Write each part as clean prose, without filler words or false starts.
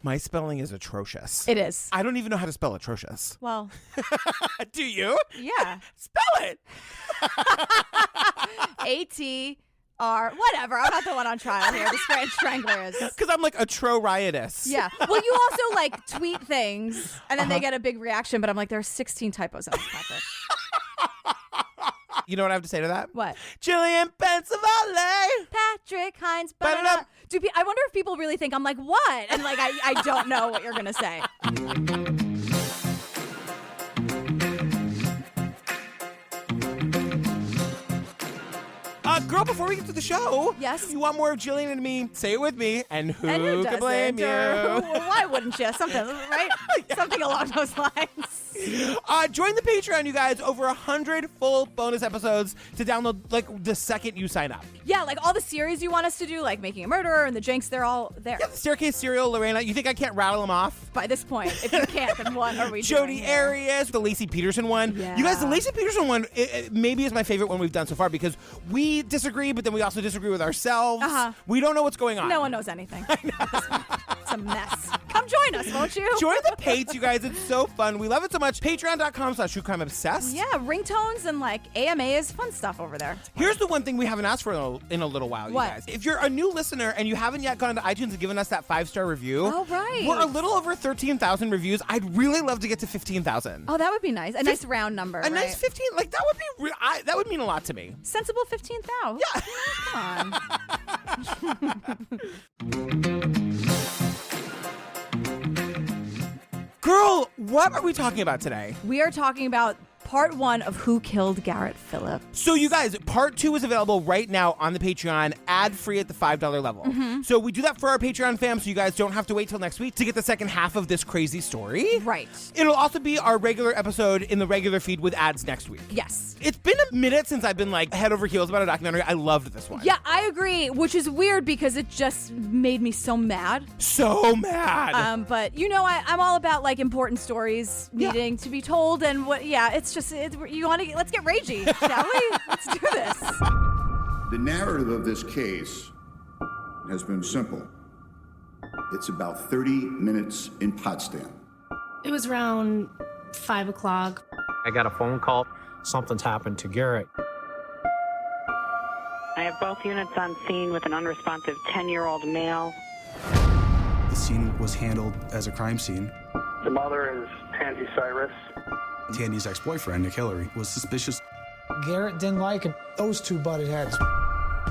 My spelling is atrocious. It is. I don't even know how to spell atrocious. Well. Do you? Yeah. Spell it. A-T-R. Whatever. I'm not the one on trial here. The strangler is. Because I'm like atro-riotous. Yeah. Well, you also like tweet things and then they get a big reaction, but I'm like, there are 16 typos on this topic. You know what I have to say to that? What? Jillian Pensavalli. Patrick Hines. I wonder if people really think I'm like, what? And like, I don't know what you're going to say. Girl, before we get to the show, yes, you want more of Jillian and me? Say it with me. And who can blame you? Why wouldn't you? Something, right? Yeah. Something along those lines. Join the Patreon, you guys. Over 100 full bonus episodes to download like the second you sign up. Yeah, like all the series you want us to do, like Making a Murderer and The Jinx, they're all there. Yeah, the Staircase Serial, Lorena. You think I can't rattle them off? By this point, if you can't, then what are we doing? Jodi Arias, the Lacey Peterson one. Yeah. You guys, the Lacey Peterson one it maybe is my favorite one we've done so far because we disagree, but then we also disagree with ourselves. We don't know what's going on. No one knows anything. It's a mess. Come join us, won't you? Join the Pates, you guys. It's so fun. We love it so much. Patreon.com/TrueCrimeObsessed. Yeah, ringtones and like AMAs, fun stuff over there. Here's the one thing we haven't asked for in a little while, what? You guys. If you're a new listener and you haven't yet gone to iTunes and given us that 5-star review, oh, right. We're a little over 13,000 reviews. I'd really love to get to 15,000. Oh, that would be nice. A nice round number. A nice 15. Like, that would be that would mean a lot to me. Sensible 15,000. Yeah. Come on. Girl, what are we talking about today? We are talking about part 1 of Who Killed Garrett Phillips. So you guys, part 2 is available right now on the Patreon, ad-free at the $5 level. Mm-hmm. So we do that for our Patreon fam, so you guys don't have to wait till next week to get the second half of this crazy story. Right. It'll also be our regular episode in the regular feed with ads next week. Yes. It's been a minute since I've been like head over heels about a documentary. I loved this one. Yeah, I agree, which is weird because it just made me so mad. So mad. But you know, I'm all about like important stories needing to be told, and it's just let's get ragey, shall we? Let's do this. The narrative of this case has been simple. It's about 30 minutes in Potsdam. It was around 5 o'clock. I got a phone call. Something's happened to Garrett. I have both units on scene with an unresponsive 10-year-old male. The scene was handled as a crime scene. The mother is Tandy Cyrus. Tandy's ex-boyfriend, Nick Hillary, was suspicious. Garrett didn't like him. Those two butted heads.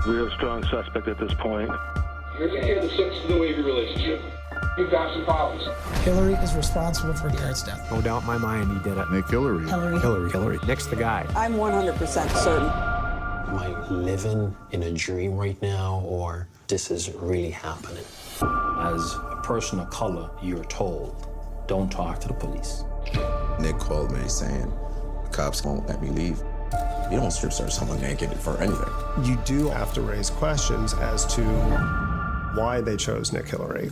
We have a strong suspect at this point. You're going to hear the sex of the wavy relationship. You've got some problems. Hillary is responsible for Garrett's death. No doubt in my mind he did it. Nick Hillary. Hillary. Nick's the guy. I'm 100% certain. Am I living in a dream right now, or this is really happening? As a person of color, you're told, don't talk to the police. Nick called me saying, the cops won't let me leave. You don't strip search someone naked for anything. You do have to raise questions as to why they chose Nick Hillary.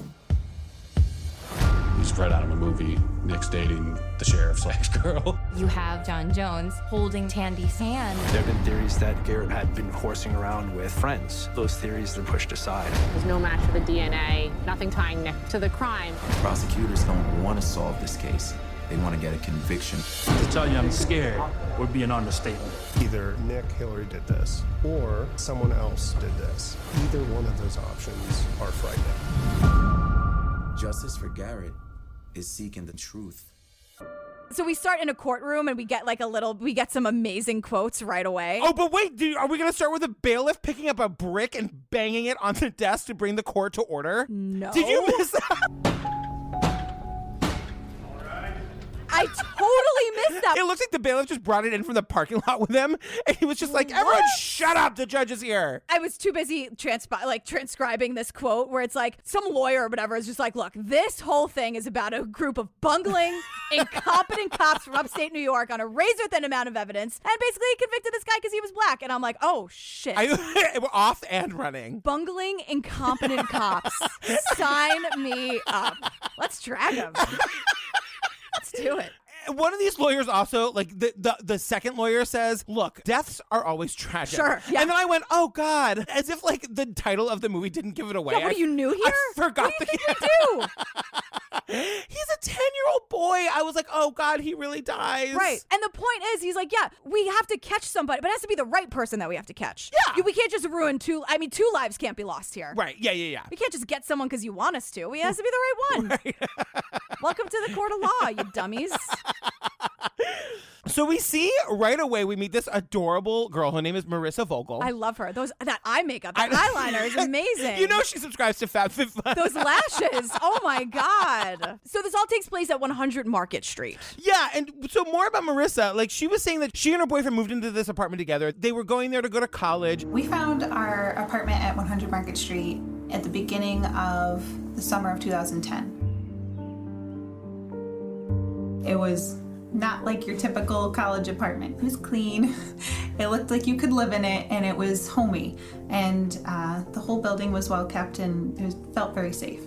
He's right out of a movie. Nick's dating the sheriff's ex-girl. You have John Jones holding Tandy's hand. There have been theories that Garrett had been horsing around with friends. Those theories are pushed aside. There's no match for the DNA, nothing tying Nick to the crime. Prosecutors don't want to solve this case. They want to get a conviction. To tell you I'm scared would be an understatement. Either Nick Hillary did this, or someone else did this. Either one of those options are frightening. Justice for Garrett is seeking the truth. So we start in a courtroom and we get some amazing quotes right away. Oh, but wait, are we going to start with a bailiff picking up a brick and banging it on the desk to bring the court to order? No. Did you miss that? I totally missed that. It looks like the bailiff just brought it in from the parking lot with him, and he was just like, everyone shut up, the judge is here. I was too busy transcribing this quote where it's like some lawyer or whatever is just like, look, this whole thing is about a group of bungling, incompetent cops from upstate New York on a razor-thin amount of evidence, and basically convicted this guy because he was black. And I'm like, oh, shit. We're off and running. Bungling, incompetent cops. Sign me up. Let's drag him. Let's do it. One of these lawyers also, like the second lawyer says, look, deaths are always tragic. Sure. Yeah. And then I went, oh God, as if like the title of the movie didn't give it away. Yeah, what, you new here? I forgot what do you think we do? I was like, oh God, he really dies. Right. And the point is, he's like, yeah, we have to catch somebody, but it has to be the right person that we have to catch. Yeah. We can't just ruin two lives can't be lost here. Right. Yeah. We can't just get someone because you want us to. It has to be the right one. Right. Welcome to the court of law, you dummies. So we see right away, we meet this adorable girl. Her name is Marissa Vogel. I love her. That eye makeup, that eyeliner is amazing. You know she subscribes to FabFitFun. Those lashes. Oh my God. So this all takes place at 100 Market Street. Yeah, and so more about Marissa. Like, she was saying that she and her boyfriend moved into this apartment together. They were going there to go to college. We found our apartment at 100 Market Street at the beginning of the summer of 2010. It was not like your typical college apartment. It was clean. It looked like you could live in it, and it was homey. And the whole building was well kept, and it felt very safe.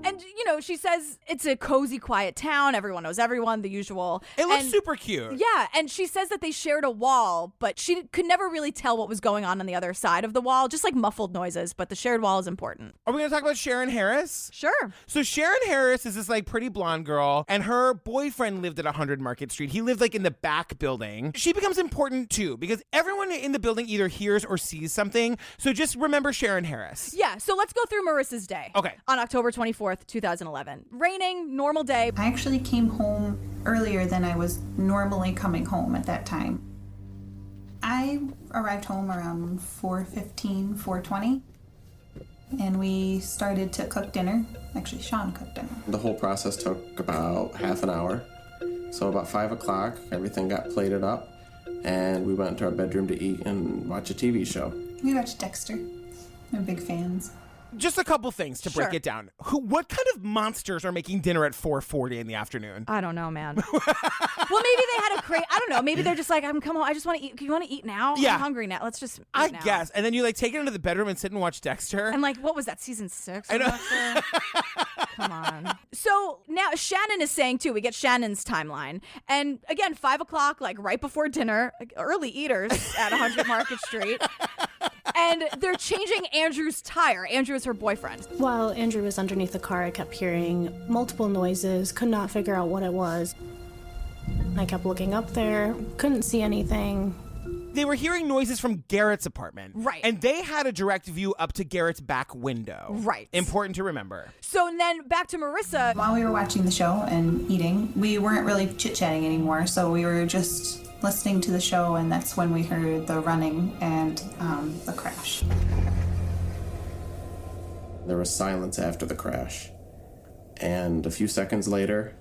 And, you know, she says it's a cozy, quiet town. Everyone knows everyone, the usual. It looks super cute. Yeah, and she says that they shared a wall, but she could never really tell what was going on the other side of the wall, just like muffled noises, but the shared wall is important. Are we going to talk about Sharon Harris? Sure. So Sharon Harris is this like pretty blonde girl, and her boyfriend lived at 100 Market Street. He lived like in the back building. She becomes important too, because everyone in the building either hears or sees something. So just remember Sharon Harris. Yeah, so let's go through Marissa's day. Okay. On October 24th, 2011. Raining, normal day. I actually came home earlier than I was normally coming home at that time. I arrived home around 4:15, 4:20, and we started to cook dinner. Actually, Sean cooked dinner. The whole process took about half an hour. So about 5 o'clock, everything got plated up, and we went into our bedroom to eat and watch a TV show. We watched Dexter. We're big fans. Just a couple things to break it down. What kind of monsters are making dinner at 4:40 in the afternoon? I don't know, man. Well, maybe they had I don't know. Maybe they're just like, I'm coming home. I just want to eat. You want to eat now? Yeah. I'm hungry now. Let's just eat I now. guess. And then you like take it into the bedroom and sit and watch Dexter. And like, what was that, season 6? I know. Come on. So now Shannon is saying too, we get Shannon's timeline. And again, 5 o'clock, like right before dinner, like early eaters at 100 Market Street. And they're changing Andrew's tire. Andrew is her boyfriend. While Andrew was underneath the car, I kept hearing multiple noises, could not figure out what it was. I kept looking up there, couldn't see anything. They were hearing noises from Garrett's apartment. Right. And they had a direct view up to Garrett's back window. Right. Important to remember. So then back to Marissa. While we were watching the show and eating, we weren't really chit-chatting anymore, so we were just listening to the show, and that's when we heard the running and the crash. There was silence after the crash. And a few seconds later,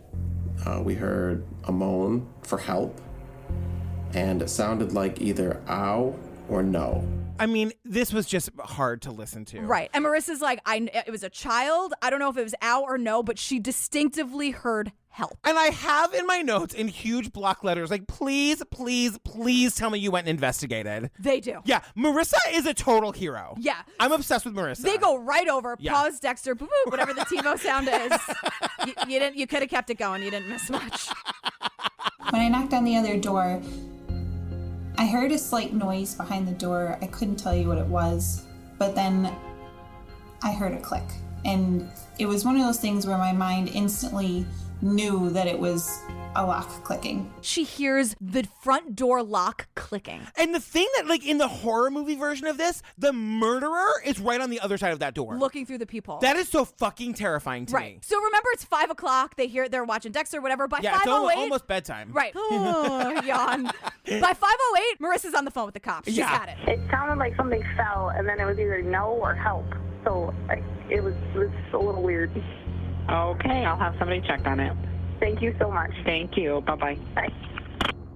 we heard a moan for help. And it sounded like either ow or no. I mean, this was just hard to listen to. Right. And Marissa's like, it was a child. I don't know if it was ow or no, but she distinctively heard help. And I have in my notes in huge block letters, like, please, please, please tell me you went and investigated. They do. Yeah. Marissa is a total hero. Yeah. I'm obsessed with Marissa. They go right over, Yeah. pause, Dexter, boop, boop, whatever the TiVo sound is. You could have kept it going. You didn't miss much. When I knocked on the other door, I heard a slight noise behind the door. I couldn't tell you what it was, but then I heard a click. And it was one of those things where my mind instantly knew that it was a lock clicking. She hears the front door lock clicking. And the thing that, like, in the horror movie version of this, the murderer is right on the other side of that door. Looking through the peephole. That is so fucking terrifying to me. So remember, it's 5 o'clock. They're watching Dexter, whatever. By 5:08. It's almost bedtime. Right. Oh, yawn. By 5:08, Marissa's on the phone with the cops. She's got it. It sounded like something fell, and then it was either no or help. So it was a little weird. Okay, I'll have somebody check on it. Thank you so much. Thank you. Bye-bye. Bye.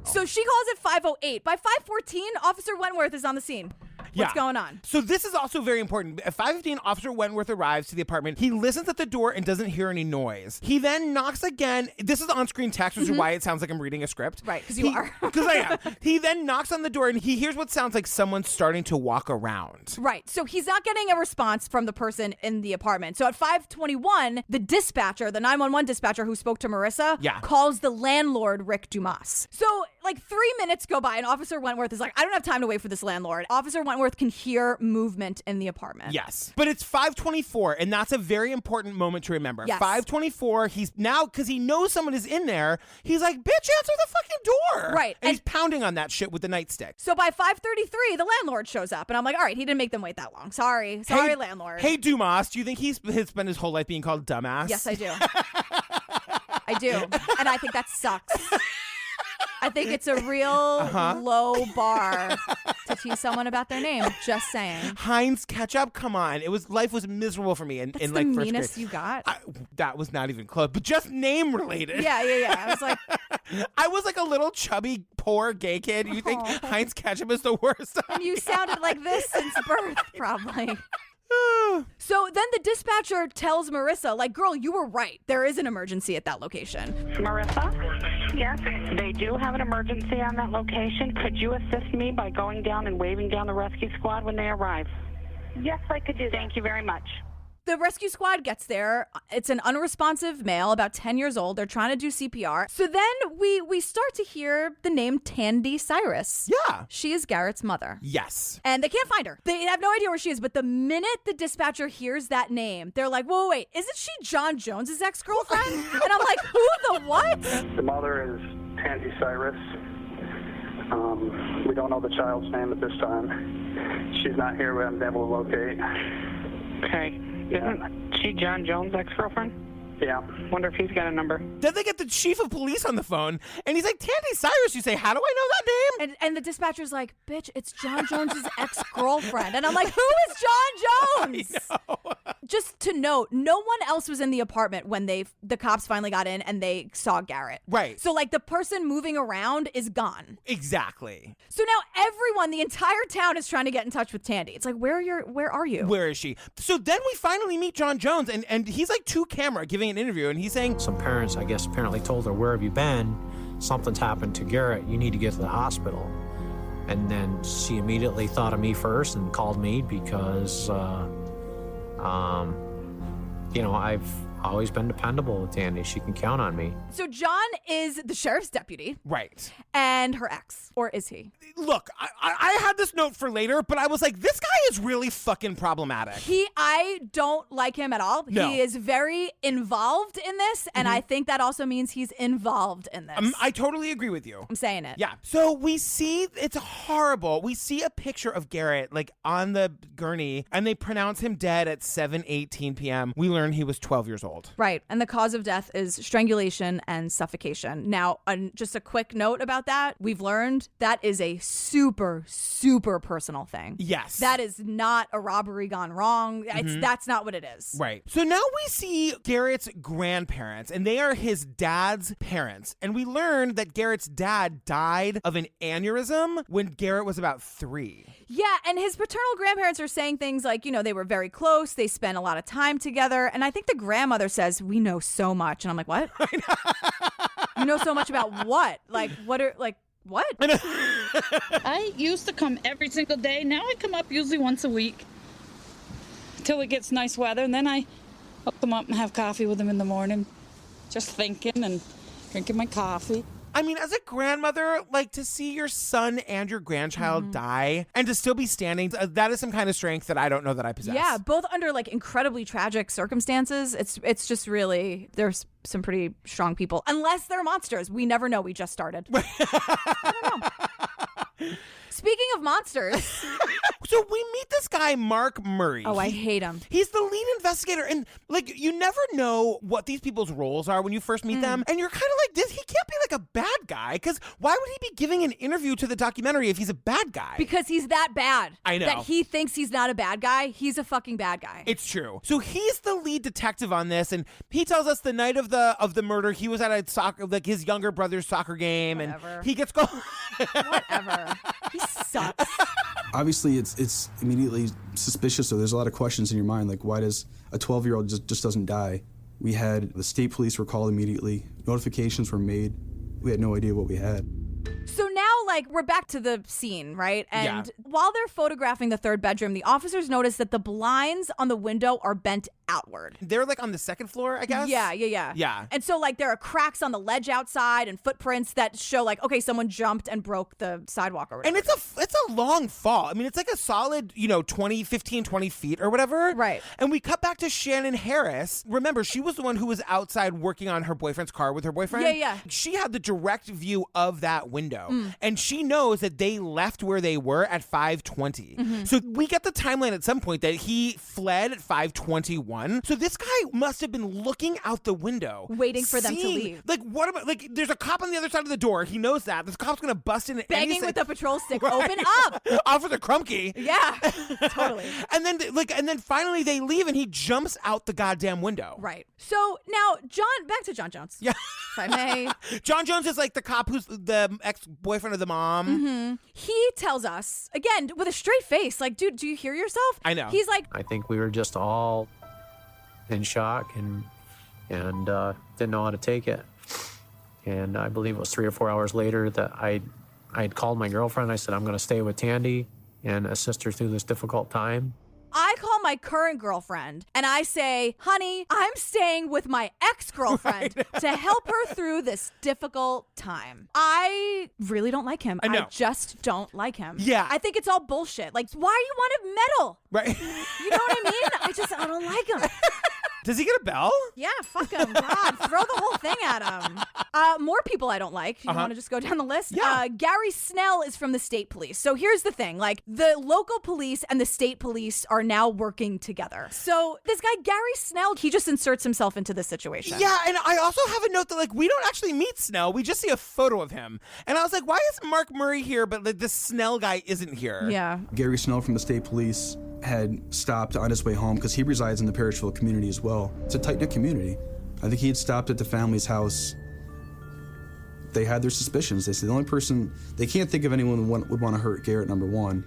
So she calls at 5:08. By 5:14, Officer Wentworth is on the scene. What's going on? So this is also very important. At 5:15, Officer Wentworth arrives to the apartment. He listens at the door and doesn't hear any noise. He then knocks again. This is on-screen text, which is why it sounds like I'm reading a script. Right, because you are. Because I am. He then knocks on the door and he hears what sounds like someone starting to walk around. Right. So he's not getting a response from the person in the apartment. So at 5:21, the dispatcher, the 911 dispatcher who spoke to Marissa, calls the landlord, Rick Dumas. So like 3 minutes go by and Officer Wentworth is like, I don't have time to wait for this landlord. Officer Wentworth can hear movement in the apartment. Yes. But it's 5:24, and that's a very important moment to remember. Yes. 5:24, he's now, because he knows someone is in there, he's like, bitch, answer the fucking door. Right. And he's pounding on that shit with the nightstick. So by 5:33, the landlord shows up, and I'm like, all right, he didn't make them wait that long. Sorry, landlord. Hey, Dumas, do you think he's spent his whole life being called dumbass? Yes, I do. I do. And I think that sucks. I think it's a real low bar to tease someone about their name. Just saying. Heinz ketchup? Come on. Life was miserable for me in That's like the first meanest grade. you got? That was not even close, but just name related. Yeah. I was like... I was like a little chubby, poor gay kid. You think Heinz ketchup is the worst? And you sounded like this since birth, probably. So then the dispatcher tells Marissa, like, girl, you were right. There is an emergency at that location. Marissa? Yes? They do have an emergency on that location. Could you assist me by going down and waving down the rescue squad when they arrive? Yes, I could do that. Thank you very much. The rescue squad gets there. It's an unresponsive male, about 10 years old. They're trying to do CPR. So then we start to hear the name Tandy Cyrus. Yeah. She is Garrett's mother. Yes. And they can't find her. They have no idea where she is. But the minute the dispatcher hears that name, they're like, whoa, wait, isn't she John Jones's ex-girlfriend? And I'm like, who the what? The mother is Tandy Cyrus. We don't know the child's name at this time. She's not here. We haven't been able to locate. Okay. Isn't she John Jones' ex-girlfriend? Yeah. Wonder if he's got a number. Then they get the chief of police on the phone, and he's like, Tandy Cyrus. You say, how do I know that name? And the dispatcher's like, bitch, it's John Jones's ex-girlfriend. And I'm like, who is John Jones? I know. Just to note, no one else was in the apartment when the cops finally got in and they saw Garrett. Right. So like the person moving around is gone. Exactly. So now everyone, the entire town is trying to get in touch with Tandy. It's like, where are you? Where is she? So then we finally meet John Jones, and he's like to camera giving an interview, and he's saying, some parents, I guess, apparently told her, where have you been? Something's happened to Garrett. You need to get to the hospital. And then she immediately thought of me first and called me because, I've always been dependable with Tandy. She can count on me. So John is the sheriff's deputy. Right. And her ex. Or is he? Look, I had this note for later, but I was like, this guy is really fucking problematic. I don't like him at all. No. He is very involved in this, and I think that also means he's involved in this. I totally agree with you. I'm saying it. Yeah. So we see, it's horrible. We see a picture of Garrett, like, on the gurney, and they pronounce him dead at 7:18 p.m. We learn he was 12 years old. Right. And the cause of death is strangulation and suffocation. Now, just a quick note about that. We've learned that is a super, super personal thing. Yes. That is not a robbery gone wrong. That's not what it is. Right. So now we see Garrett's grandparents, and they are his dad's parents. And we learn that Garrett's dad died of an aneurysm when Garrett was about 3. Yeah, and his paternal grandparents are saying things like, they were very close. They spent a lot of time together. And I think the grandmother says, we know so much. And I'm like, what? You know so much about what? Like, what? I used to come every single day. Now I come up usually once a week until it gets nice weather. And then I hook them up and have coffee with them in the morning, just thinking and drinking my coffee. I mean, as a grandmother, like, to see your son and your grandchild die and to still be standing, that is some kind of strength that I don't know that I possess. Yeah, both under like incredibly tragic circumstances. It's just really, there's some pretty strong people, unless they're monsters. We never know. We just started. I don't know. Speaking of monsters. So we meet this guy, Mark Murray. Oh, I hate him. He's the lead investigator. And, like, you never know what these people's roles are when you first meet them. And you're kind of like, he can't be like a bad guy. Because why would he be giving an interview to the documentary if he's a bad guy? Because he's that bad. I know. That he thinks he's not a bad guy. He's a fucking bad guy. It's true. So he's the lead detective on this. And he tells us the night of the murder, he was at a soccer, like his younger brother's soccer game. Whatever. And he gets called. Whatever. He sucks. Obviously, it's immediately suspicious, so there's a lot of questions in your mind, like why does a 12-year-old just doesn't die? We had the state police were called immediately. Notifications were made. We had no idea what we had. So now, like, we're back to the scene, right? And while they're photographing the third bedroom, the officers notice that the blinds on the window are bent outward. They're like on the second floor, I guess? Yeah. And so like there are cracks on the ledge outside and footprints that show like, okay, someone jumped and broke the sidewalk or whatever. And it's a long fall. I mean, it's like a solid, 20 feet or whatever. Right. And we cut back to Shannon Harris. Remember, she was the one who was outside working on her boyfriend's car with her boyfriend. Yeah. She had the direct view of that window. And she knows that they left where they were at 5:20. So we get the timeline at some point that he fled at 5:21. So this guy must have been looking out the window, waiting for them to leave. Like, what about, like, there's a cop on the other side of the door. He knows that. This cop's going to bust in. Begging with a patrol stick, open up. Offer the crumb key. Yeah, totally. And then finally they leave and he jumps out the goddamn window. Right. So now, back to John Jones. Yeah. If I may. John Jones is like the cop who's the ex-boyfriend of the mom. He tells us, again, with a straight face, like, dude, do you hear yourself? I know. He's like, I think we were just all in shock and didn't know how to take it. And I believe it was 3 or 4 hours later that I'd called my girlfriend. I said, I'm going to stay with Tandy and assist her through this difficult time. I call my current girlfriend and I say, honey, I'm staying with my ex-girlfriend to help her through this difficult time. I really don't like him. I know. I just don't like him. Yeah. I think it's all bullshit. Like, why are you want to meddle? Right. You know what I mean? I don't like him. Does he get a bell? Yeah, fuck him. God, throw the whole thing at him. More people I don't like. You want to just go down the list? Yeah. Gary Snell is from the state police. So here's the thing. Like, the local police and the state police are now working together. So this guy, Gary Snell, he just inserts himself into this situation. Yeah, and I also have a note that, like, we don't actually meet Snell. We just see a photo of him. And I was like, why is Mark Murray here, but like, this Snell guy isn't here? Yeah. Gary Snell from the state police had stopped on his way home because he resides in the Parrishville community as well. It's a tight-knit community. I think he had stopped at the family's house. They had their suspicions. They said the only person, they can't think of anyone who would want to hurt Garrett, number one.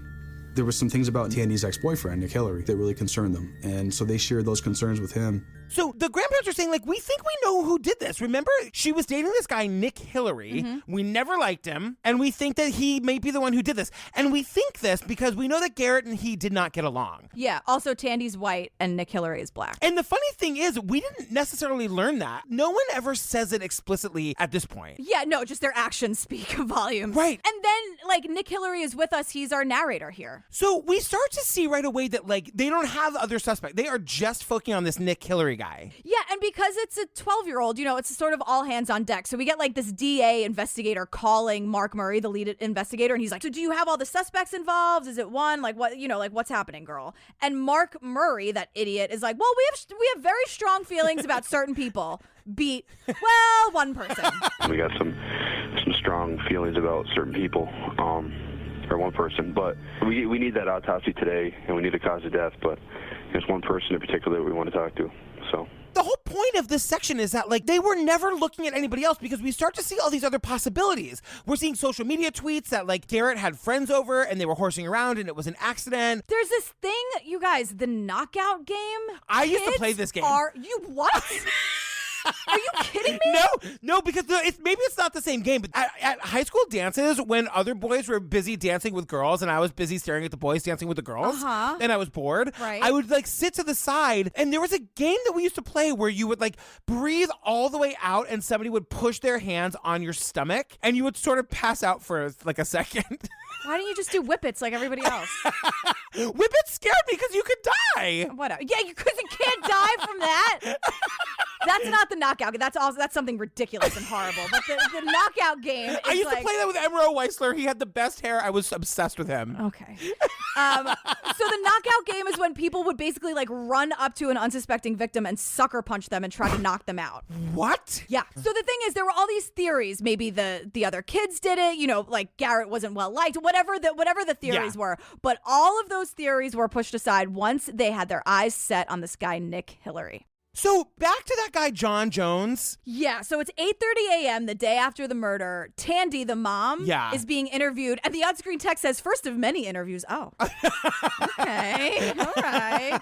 There were some things about Tandy's ex-boyfriend, Nick Hillary, that really concerned them. And so they shared those concerns with him. So the grandparents are saying, like, we think we know who did this. Remember, she was dating this guy, Nick Hillary. We never liked him. And we think that he may be the one who did this. And we think this because we know that Garrett and he did not get along. Yeah. Also, Tandy's white and Nick Hillary is black. And the funny thing is, we didn't necessarily learn that. No one ever says it explicitly at this point. Yeah, no, just their actions speak volumes. Right. And then, like, Nick Hillary is with us. He's our narrator here. So we start to see right away that, like, they don't have other suspects. They are just focusing on this Nick Hillary guy. Yeah, and because it's a 12-year-old, it's sort of all hands on deck. So we get like this DA investigator calling Mark Murray, the lead investigator, and he's like, so do you have all the suspects involved? Is it one? Like, what, like, what's happening, girl? And Mark Murray, that idiot, is like, well, we have very strong feelings about certain people. One person. We got some strong feelings about certain people, or one person, but we need that autopsy today, and we need the cause of death, but there's one person in particular that we want to talk to, so. The whole point of this section is that, like, they were never looking at anybody else because we start to see all these other possibilities. We're seeing social media tweets that, like, Garrett had friends over and they were horsing around and it was an accident. There's this thing, you guys, the knockout game. I used to play this game. You what? Are you kidding me? No, because maybe it's not the same game, but at high school dances, when other boys were busy dancing with girls and I was busy staring at the boys dancing with the girls, and I was bored, right. I would, like, sit to the side, and there was a game that we used to play where you would, like, breathe all the way out and somebody would push their hands on your stomach, and you would sort of pass out for, like, a second. Why don't you just do whippets like everybody else? Whippets scared me because you could die. Whatever. Yeah, because you can't die from that. That's not the knockout game. That's something ridiculous and horrible. But the knockout game is I used to play that with Emerald Weisler. He had the best hair. I was obsessed with him. Okay. So the knockout game is when people would basically, like, run up to an unsuspecting victim and sucker punch them and try to knock them out. What? Yeah. So the thing is, there were all these theories. Maybe the other kids did it. Like, Garrett wasn't well liked. Whatever the theories were. But all of those theories were pushed aside once they had their eyes set on this guy, Nick Hillary. So back to that guy, John Jones. Yeah, so it's 8:30 a.m. the day after the murder. Tandy, the mom, is being interviewed. And the on-screen text says, first of many interviews. Oh. Okay. All right.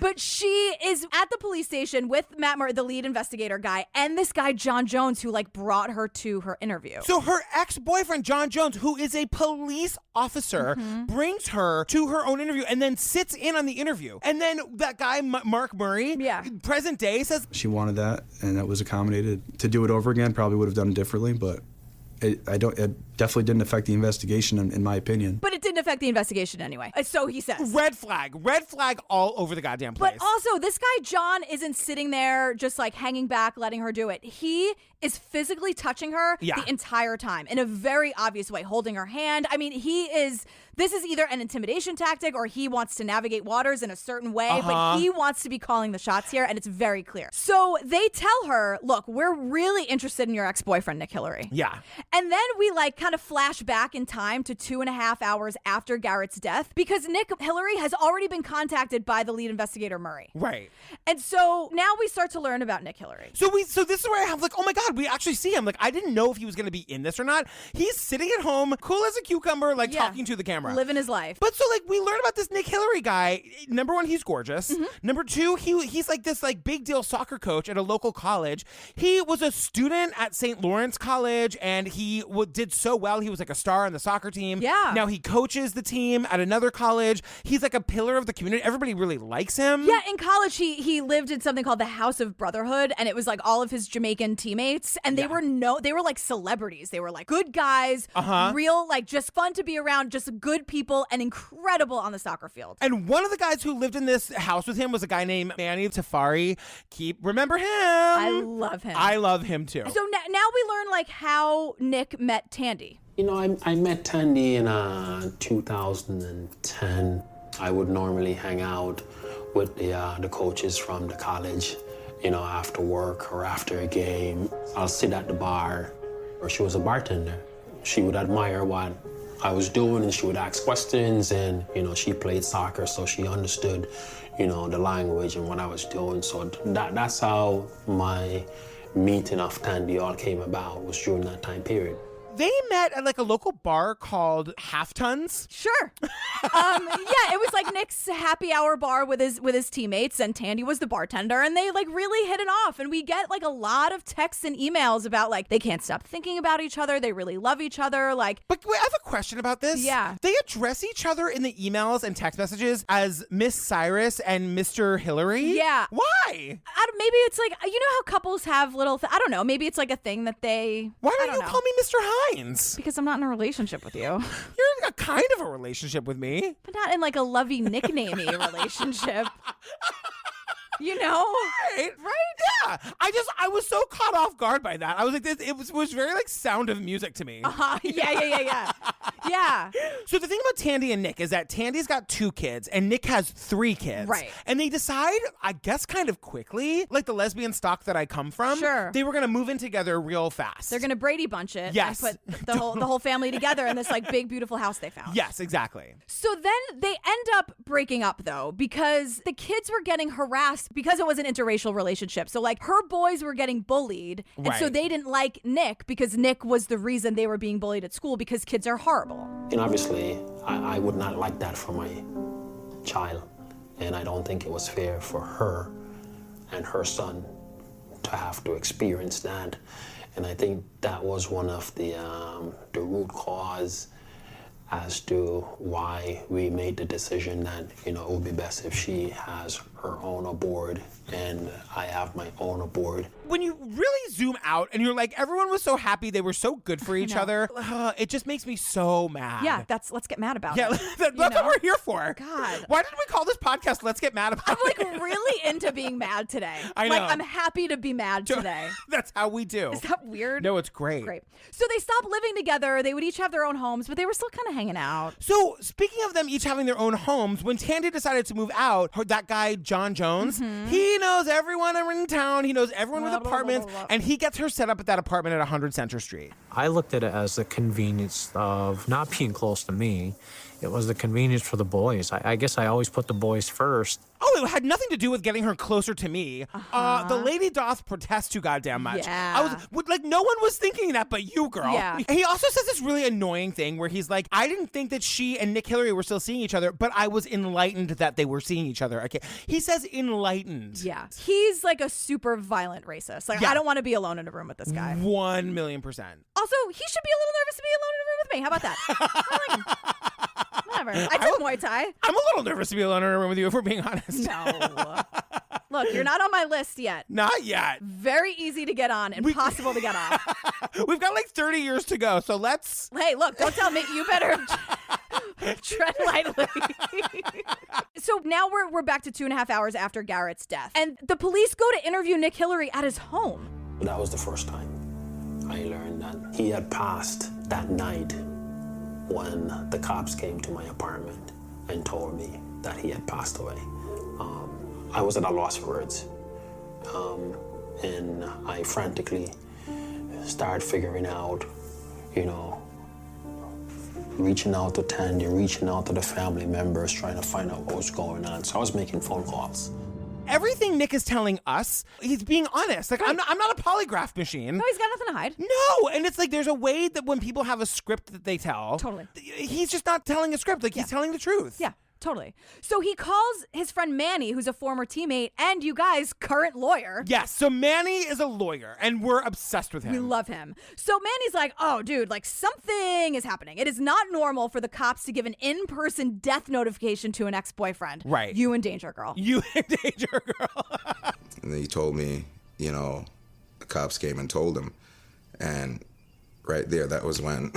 But she is at the police station with Matt Murray, the lead investigator guy, and this guy, John Jones, who like brought her to her interview. So her ex-boyfriend, John Jones, who is a police officer, brings her to her own interview and then sits in on the interview. And then that guy, Mark Murray, present day, says she wanted that, and that was accommodated. To do it over again, probably would have done it differently, but it definitely didn't affect the investigation, in my opinion. But it didn't affect the investigation anyway. So he says. Red flag all over the goddamn place. But also, this guy, John, isn't sitting there just like hanging back, letting her do it. He is physically touching her the entire time in a very obvious way, holding her hand. I mean, this is either an intimidation tactic or he wants to navigate waters in a certain way, but he wants to be calling the shots here, and it's very clear. So they tell her, look, we're really interested in your ex-boyfriend, Nick Hillary. Yeah. And then we like kind of flash back in time to 2.5 hours after Garrett's death because Nick Hillary has already been contacted by the lead investigator, Murray. Right. And so now we start to learn about Nick Hillary. So this is where I have like, oh my God, we actually see him. Like, I didn't know if he was going to be in this or not. He's sitting at home, cool as a cucumber, like talking to the camera. Living his life. But so like we learn about this Nick Hillary guy. Number one, he's gorgeous. Number two, he's like this like big deal soccer coach at a local college. He was a student at St. Lawrence College, and he did so well. He was like a star on the soccer team. Yeah. Now he coaches the team at another college. He's like a pillar of the community. Everybody really likes him. Yeah, in college he lived in something called the House of Brotherhood, and it was like all of his Jamaican teammates, and they were like celebrities. They were like good guys, real like just fun to be around, just good people, and incredible on the soccer field. And one of the guys who lived in this house with him was a guy named Manny Tafari. Remember him? I love him. I love him too. So now we learn like how Nick met Tandy. You know, I met Tandy in 2010. I would normally hang out with the coaches from the college, you know, after work or after a game. I'll sit at the bar, or she was a bartender. She would admire what I was doing, and she would ask questions, and, you know, she played soccer, so she understood, you know, the language and what I was doing. So that's how my meeting of Tandy all came about, was during that time period. They met at like a local bar called Half Tons. Sure. Yeah, it was like Nick's happy hour bar with his teammates, and Tandy was the bartender, and they like really hit it off. And we get like a lot of texts and emails about like they can't stop thinking about each other. They really love each other. Like, but wait, I have a question about this. Yeah. They address each other in the emails and text messages as Miss Cyrus and Mr. Hillary. Yeah. Why? Maybe it's like, you know how couples have little, I don't know, maybe it's like a thing that they. Why don't you call me Mr. Hines? Because I'm not in a relationship with you. You're in a kind of a relationship with me. But not in like a lovey nicknamey relationship. You know? Right? Yeah. I was so caught off guard by that. I was like, it was very like Sound of Music to me. Yeah. Yeah. So the thing about Tandy and Nick is that Tandy's got 2 kids and Nick has 3 kids. Right. And they decide, I guess kind of quickly, like the lesbian stock that I come from, sure, they were going to move in together real fast. They're going to Brady Bunch it. Yes. And put the whole family together in this like big, beautiful house they found. Yes, exactly. So then they end up breaking up though, because the kids were getting harassed because it was an interracial relationship. So like her boys were getting bullied, and so they didn't like Nick because Nick was the reason they were being bullied at school, because kids are horrible. And obviously, I would not like that for my child, and I don't think it was fair for her and her son to have to experience that. And I think that was one of the root cause as to why we made the decision that, you know, it would be best if she has her own aboard and I have my own aboard. When you really zoom out and you're like, everyone was so happy, they were so good for each other, it just makes me so mad. Yeah, let's get mad about it. Yeah, that's what we're here for. God. Why did we call this podcast Let's Get Mad About It? I'm like really into being mad today. I know. Like I'm happy to be mad today. That's how we do. Is that weird? No, it's great. Great. So they stopped living together. They would each have their own homes, but they were still kind of hanging out. So speaking of them each having their own homes, when Tandy decided to move out, that guy, John Jones, he knows everyone in town. He knows everyone with apartments, and he gets her set up at that apartment at 100 Center Street. I looked at it as the convenience of not being close to me It was the convenience for the boys. I guess I always put the boys first. Oh, it had nothing to do with getting her closer to me. The lady doth protest too goddamn much. Yeah. I was like, no one was thinking that but you, girl. Yeah. He also says this really annoying thing where he's like, I didn't think that she and Nick Hillary were still seeing each other, but I was enlightened that they were seeing each other. Okay. He says enlightened. Yeah. He's like a super violent racist. Like, I don't want to be alone in a room with this guy. 1,000,000%. Also, he should be a little nervous to be alone in a room with me. How about that? Whatever. I did Muay Thai. I'm a little nervous to be alone in a room with you, if we're being honest. No. Look, you're not on my list yet. Not yet. Very easy to get on, impossible to get off. We've got like 30 years to go, so let's... Hey, look, don't tell me. You better tread lightly. So now we're back to 2.5 hours after Garrett's death. And the police go to interview Nick Hillary at his home. That was the first time I learned that he had passed that night when the cops came to my apartment and told me that he had passed away. I was at a loss for words. And I frantically started figuring out, reaching out to Tandy, reaching out to the family members, trying to find out what was going on. So I was making phone calls. Everything Nick is telling us, he's being honest. Like, I'm not a polygraph machine. No, he's got nothing to hide. No, and it's like there's a way that when people have a script that they tell. Totally. He's just not telling a script. Like, he's telling the truth. Yeah. Totally. So he calls his friend Manny, who's a former teammate, and you guys, current lawyer. Yes. So Manny is a lawyer, and we're obsessed with him. We love him. So Manny's like, oh, dude, like something is happening. It is not normal for the cops to give an in-person death notification to an ex-boyfriend. Right. You in danger, girl. You in danger, girl. And then he told me, the cops came and told him. And right there, that was when,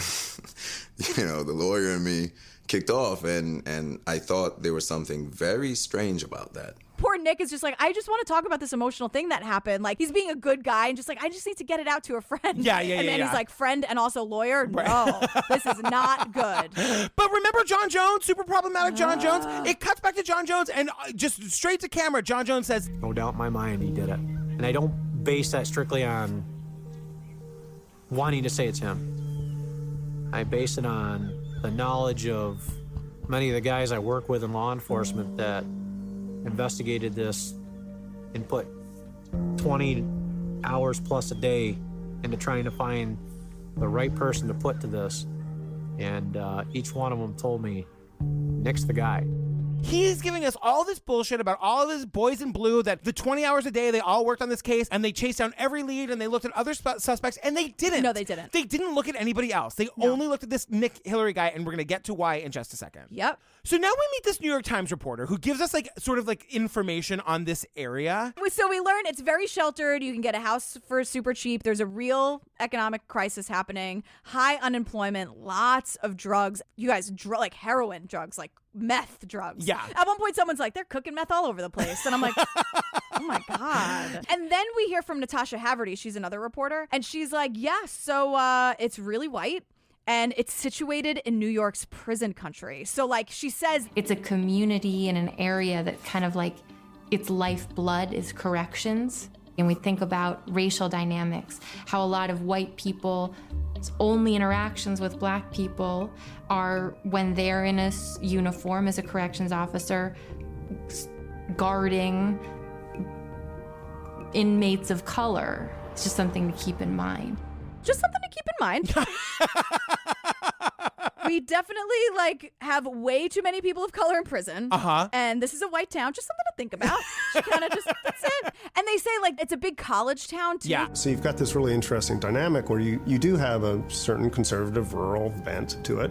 the lawyer and me kicked off, and I thought there was something very strange about that. Poor Nick is just like, I just want to talk about this emotional thing that happened. Like, he's being a good guy and just like, I just need to get it out to a friend. Yeah. And then he's like, friend and also lawyer? No, this is not good. But remember John Jones, super problematic John Jones? It cuts back to John Jones and just straight to camera, John Jones says, no doubt in my mind he did it. And I don't base that strictly on wanting to say it's him. I base it on the knowledge of many of the guys I work with in law enforcement that investigated this and put 20 hours plus a day into trying to find the right person to put to this. And each one of them told me, Nick's the guy. He's giving us all this bullshit about all of his boys in blue, that the 20 hours a day they all worked on this case and they chased down every lead and they looked at other suspects, and they didn't. No, they didn't. They didn't look at anybody else. They only looked at this Nick Hillary guy, and we're going to get to why in just a second. Yep. So now we meet this New York Times reporter who gives us sort of information on this area. So we learn it's very sheltered. You can get a house for super cheap. There's a real economic crisis happening, high unemployment, lots of drugs. You guys, like heroin drugs, like meth drugs. Yeah. At one point, someone's like, they're cooking meth all over the place. And I'm like, oh my God. And then we hear from Natasha Haverty. She's another reporter. And she's like, yeah, so it's really white. And it's situated in New York's prison country. So she says, it's a community in an area that kind of its lifeblood is corrections. And we think about racial dynamics, how a lot of white people's only interactions with black people are when they're in a uniform as a corrections officer, guarding inmates of color. It's just something to keep in mind. Just something to keep in mind. We definitely have way too many people of color in prison. And this is a white town. Just something to think about. That's it. And they say it's a big college town too. Yeah. So you've got this really interesting dynamic where you do have a certain conservative rural bent to it.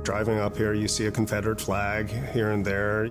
Driving up here, you see a Confederate flag here and there.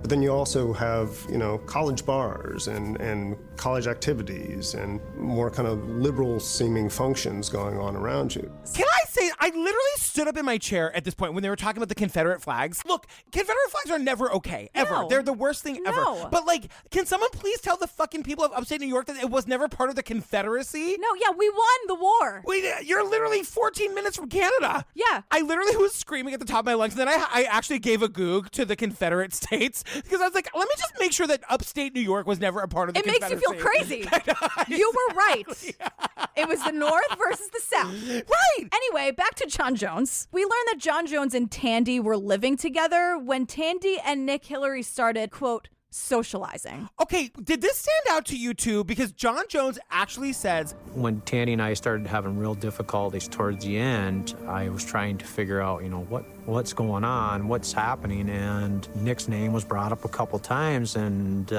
But then you also have, college bars and college activities and more kind of liberal-seeming functions going on around you. Can I say, I literally stood up in my chair at this point when they were talking about the Confederate flags. Look, Confederate flags are never okay, ever. No. They're the worst thing ever. No. But can someone please tell the fucking people of upstate New York that it was never part of the Confederacy? No, yeah, we won the war. Wait, you're literally 14 minutes from Canada. Yeah. I literally was screaming at the top of my lungs, and then I actually gave a goog to the Confederate states because I was like, let me just make sure that upstate New York was never a part of the Confederacy. It makes you feel crazy. You were right. It was the North versus the South. Right. Anyway, Anyway, back to John Jones. We learned that John Jones and Tandy were living together when Tandy and Nick Hillary started, quote, socializing. Okay, did this stand out to you too? Because John Jones actually says, when Tandy and I started having real difficulties towards the end, I was trying to figure out, what's going on, what's happening, and Nick's name was brought up a couple times, and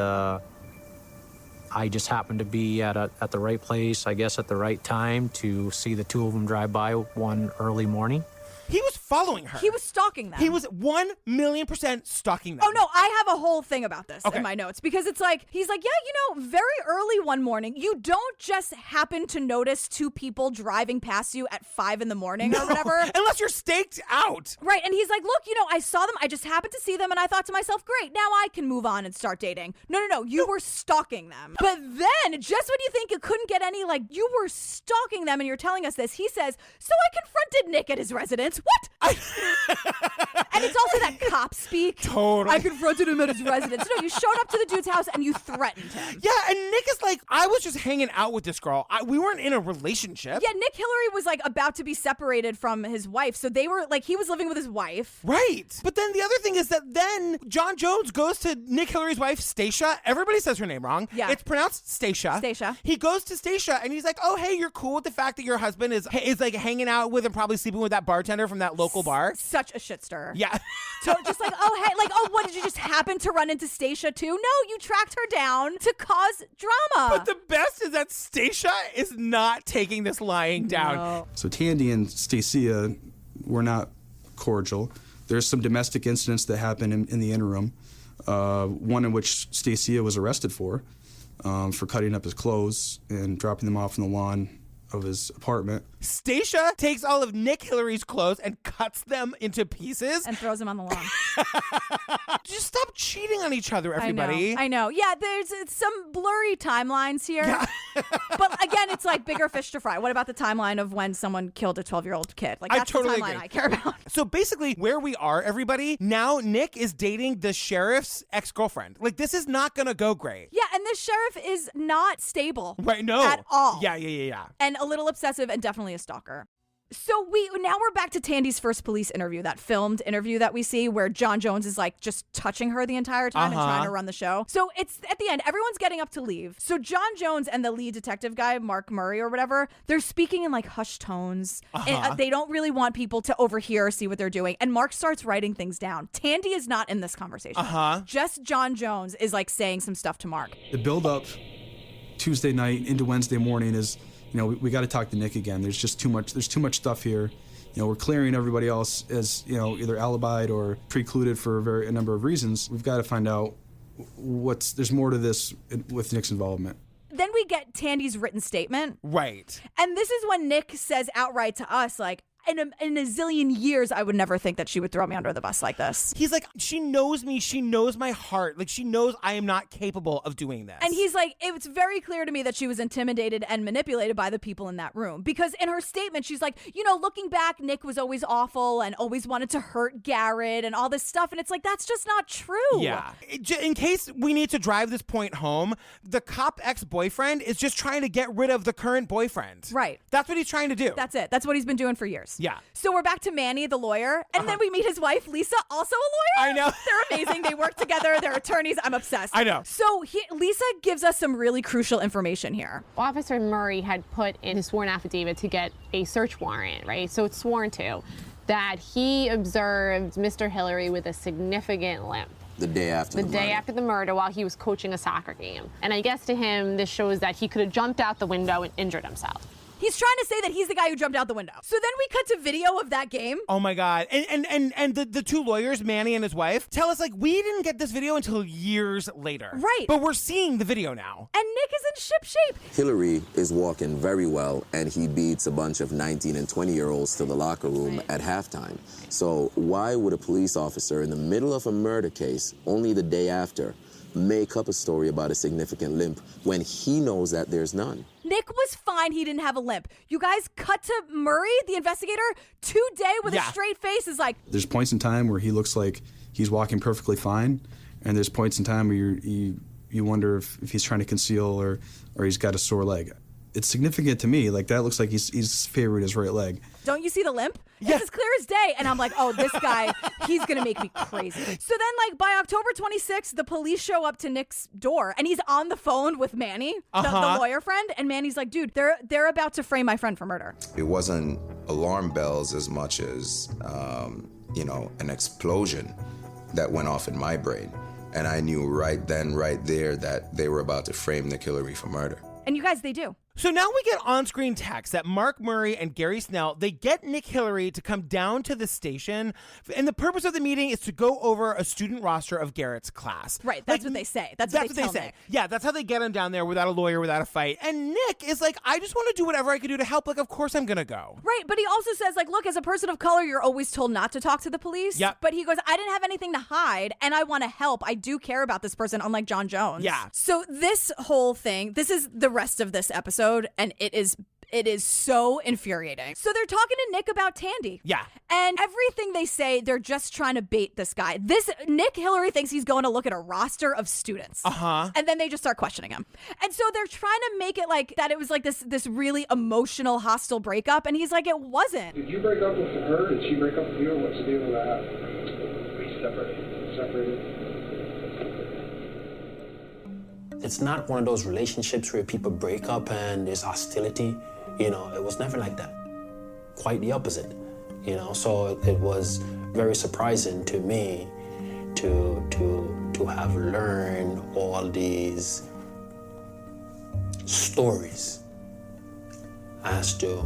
I just happened to be at the right place, I guess, at the right time to see the two of them drive by one early morning. He was following her. He was stalking them. He was 1,000,000% stalking them. Oh, no, I have a whole thing about this in my notes because it's like, he's like, yeah, very early one morning, you don't just happen to notice two people driving past you at 5 a.m. or whatever. Unless you're staked out. Right. And he's like, look, I saw them. I just happened to see them. And I thought to myself, great, now I can move on and start dating. No. You were stalking them. But then just when you think it couldn't get any, you were stalking them and you're telling us this, he says, so I confronted Nick at his residence. What? And it's also that cop speak. Totally. I confronted him at his residence. No, you showed up to the dude's house and you threatened him. Yeah, and Nick is like, I was just hanging out with this girl. We weren't in a relationship. Yeah, Nick Hillary was about to be separated from his wife. So they were he was living with his wife. Right. But then the other thing is that then John Jones goes to Nick Hillary's wife, Stacia. Everybody says her name wrong. Yeah. It's pronounced Stacia. Stacia. He goes to Stacia and he's like, oh, hey, you're cool with the fact that your husband is hanging out with and probably sleeping with that bartender from that local bar. Such a shit stirrer. Yeah. So just what, did you just happen to run into Stacia too? No, you tracked her down to cause drama. But the best is that Stacia is not taking this lying down. No. So Tandy and Stacia were not cordial. There's some domestic incidents that happened in the interim. One in which Stacia was arrested for cutting up his clothes and dropping them off on the lawn of his apartment. Stacia takes all of Nick Hillary's clothes and cuts them into pieces. And throws them on the lawn. Just stop cheating on each other, everybody. I know. Yeah, there's some blurry timelines here. Yeah. But again, it's bigger fish to fry. What about the timeline of when someone killed a 12-year-old kid? That's totally the timeline agree. I care about. So basically, where we are, everybody, now Nick is dating the sheriff's ex-girlfriend. This is not going to go great. Yeah, and this sheriff is not stable. Right, no. At all. Yeah. And a little obsessive and definitely a stalker. So now we're back to Tandy's first police interview, that filmed interview that we see where John Jones is just touching her the entire time and trying to run the show. So it's at the end, everyone's getting up to leave. So John Jones and the lead detective guy, Mark Murray or whatever, they're speaking in hushed tones. And they don't really want people to overhear or see what they're doing. And Mark starts writing things down. Tandy is not in this conversation. Just John Jones is saying some stuff to Mark. The build up Tuesday night into Wednesday morning is, we got to talk to Nick again. There's just too much. There's too much stuff here. We're clearing everybody else as, either alibied or precluded for a number of reasons. We've got to find out there's more to this with Nick's involvement. Then we get Tandy's written statement. Right. And this is when Nick says outright to us, in a zillion years, I would never think that she would throw me under the bus like this. He's like, she knows me. She knows my heart. She knows I am not capable of doing this. And he's like, it's very clear to me that she was intimidated and manipulated by the people in that room. Because in her statement, she's like, looking back, Nick was always awful and always wanted to hurt Garrett and all this stuff. And it's that's just not true. Yeah. In case we need to drive this point home, the cop ex-boyfriend is just trying to get rid of the current boyfriend. Right. That's what he's trying to do. That's it. That's what he's been doing for years. Yeah. So we're back to Manny, the lawyer, and then we meet his wife, Lisa, also a lawyer. I know. They're amazing. They work together. They're attorneys. I'm obsessed. I know. So Lisa gives us some really crucial information here. Officer Murray had put in his sworn affidavit to get a search warrant, right? So it's sworn to, that he observed Mr. Hillary with a significant limp. The day after the day after the murder while he was coaching a soccer game. And I guess to him, this shows that he could have jumped out the window and injured himself. He's trying to say that he's the guy who jumped out the window. So then we cut to video of that game. Oh my God. And the two lawyers, Manny and his wife, tell us we didn't get this video until years later. Right. But we're seeing the video now. And Nick is in ship shape. Hillary is walking very well, and he beats a bunch of 19 and 20-year-olds to the locker room at halftime. So why would a police officer in the middle of a murder case, only the day after, make up a story about a significant limp when he knows that there's none? Nick was fine. He didn't have a limp. You guys cut to Murray, the investigator, today with a straight face is There's points in time where he looks like he's walking perfectly fine, and there's points in time where you wonder if he's trying to conceal or he's got a sore leg. it's significant to me. Like, that looks like he's favored his right leg. Don't you see the limp? It's as clear as day. And I'm like, oh, this guy, he's going to make me crazy. So then, like, by October 26th, the police show up to Nick's door, and he's on the phone with Manny, the lawyer friend. And Manny's like, dude, they're about to frame my friend for murder. It wasn't alarm bells as much as, an explosion that went off in my brain. And I knew right then, right there, that they were about to frame Nick Hillary for murder. And you guys, they do. So now we get on-screen text that Mark Murray and Gary Snell, they get Nick Hillary to come down to the station. And the purpose of the meeting is to go over a student roster of Garrett's class. Right, that's what they say. That's what they tell say. Nick. Yeah, that's how they get him down there without a lawyer, without a fight. And Nick is like, I just want to do whatever I can do to help. Like, of course I'm going to go. Right, but he also says, like, look, as a person of color, you're always told not to talk to the police. Yep. But he goes, I didn't have anything to hide, and I want to help. I do care about this person, unlike John Jones. Yeah. So this whole thing, this is the rest of this episode, and it is so infuriating. So they're talking to Nick about Tandy. Yeah. And everything they say, they're just trying to bait this guy. Nick Hillary thinks he's going to look at a roster of students. And then they just start questioning him. And so they're trying to make it like that it was like this really emotional, hostile breakup. And he's like, it wasn't. Did you break up with her? Did she break up with you? Or what's the deal with that? We separated. It's not one of those relationships where people break up and there's hostility. It was never like that. Quite the opposite. So it was very surprising to me to have learned all these stories as to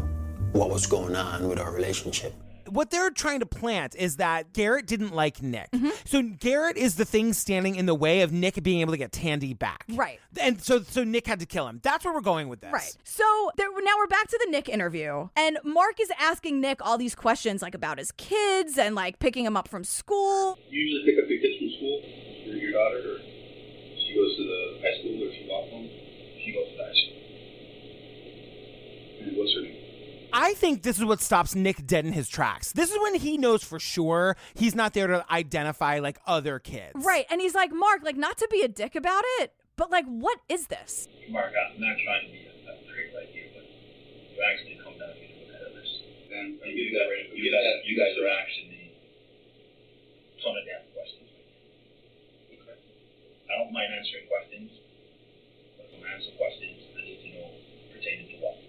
what was going on with our relationship. What they're trying to plant is that Garrett didn't like Nick. So Garrett is the thing standing in the way of Nick being able to get Tandy back. Right. And so Nick had to kill him. That's where we're going with this. Right. So now we're back to the Nick interview. And Mark is asking Nick all these questions, like about his kids and like picking him up from school. You usually pick up your kids from school? Your daughter? Or she goes to the high school or she walks home? She goes to the high school. And what's her name? I think this is what stops Nick dead in his tracks. This is when he knows for sure he's not there to identify like other kids. Right. And he's like, Mark, like not to be a dick about it, but like, what is this? Mark, I'm not trying to be a prick like you, but you actually come down here to look at others. Then you guys are actually tone of damn questions. Okay. I don't mind answering questions, but when I answer questions, I need to know pertaining to what.